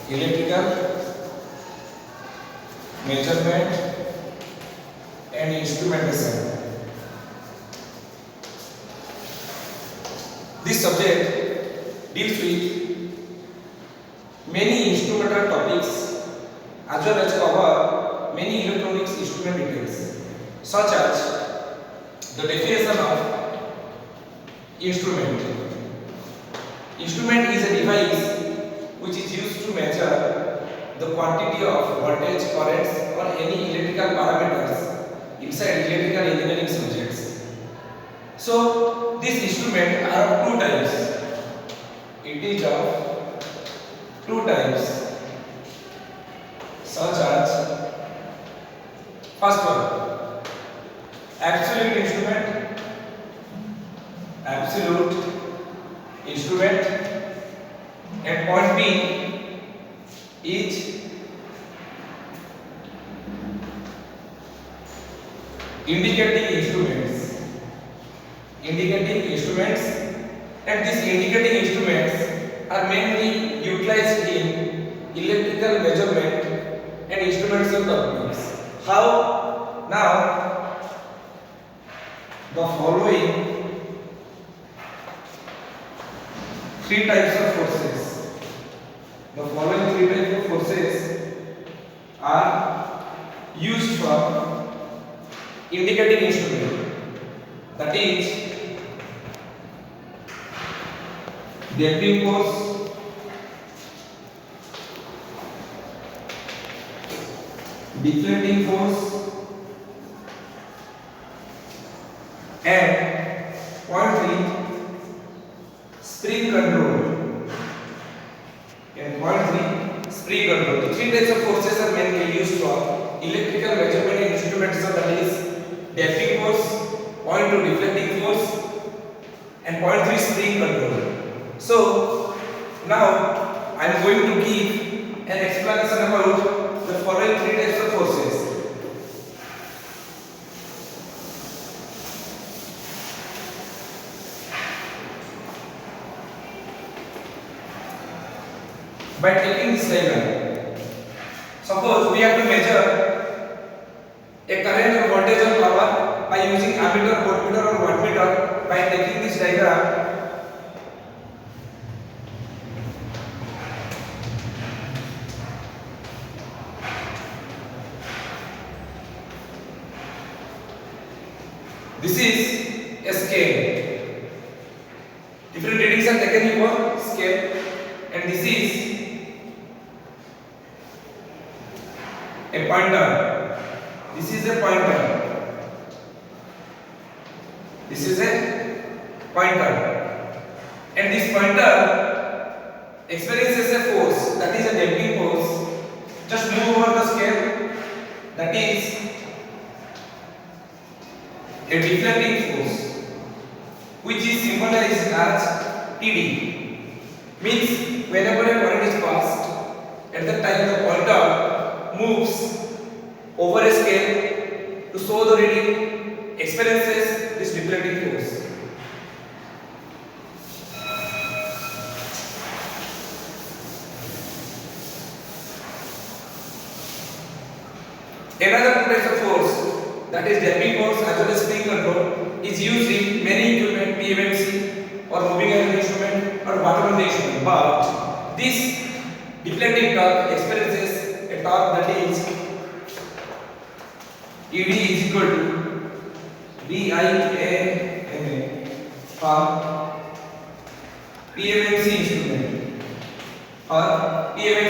electrical measurement and instrumentation. This subject deals with many instrumental topics as well as cover many electronics instrument details, such as the definition of instrument. Instrument is a device which is used to measure the quantity of voltage, currents or any electrical parameters inside electrical engineering subjects. So these instruments are of two types. It is of two types, such as first one, absolute instrument, and point B is indicating instruments, and these indicating instruments are mainly utilized in electrical measurement and instrumentation techniques. How? Now, the following three types of forces. The following three types of forces are used for indicating instrument. That is damping force, deflecting force, and point 3 spring control. The three types of forces are mainly used for electrical measurement and instrumentation, that is damping force, point 2 deflecting force, and point 3 spring control. So now I am going to give an explanation about the following three types of forces. By taking this diagram, suppose we have to measure a current or voltage or power by using ammeter, voltmeter or wattmeter. By taking this diagram, this is a scale. Different readings are taken in one scale, and this is a pointer. This is a pointer. This is a pointer. And this pointer experiences a force, that is a damping force. Just move over the scale, that is a deflecting force, which is symbolized as TD. Means whenever a current is passed, at that time the pointer moves over a scale to show the reading, experiences this deflecting force. Another two types of force, that is damping force as well as spring control, is used in many equipment, PMMC or moving iron instrument or water instrument. But this deflecting torque experiences a torque that is ED is equal to VIA for PMMC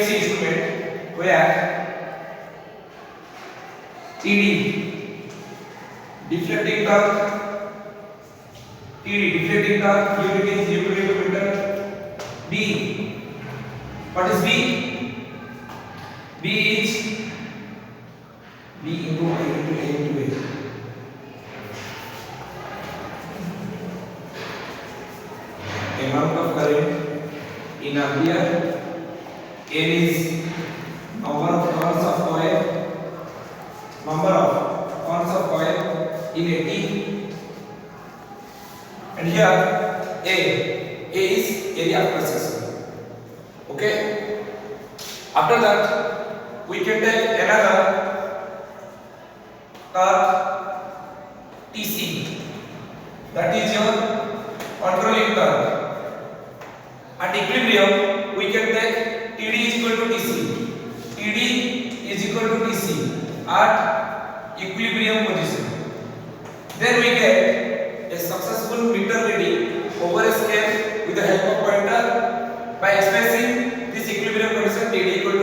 instrument where TD deflecting torque unit is Newton/meter. B, what is B? B is B into I into A into A. Amount of current in ampere. N is number of turns of coil in a T. And here A is area of cross section. Okay. After that, we can take another curve TC. That is your controlling curve. At equilibrium, we can take TD is equal to TC. TD is equal to TC at equilibrium position. Then we get a successful meter reading over a scale with the help of pointer by expressing this equilibrium condition TD equal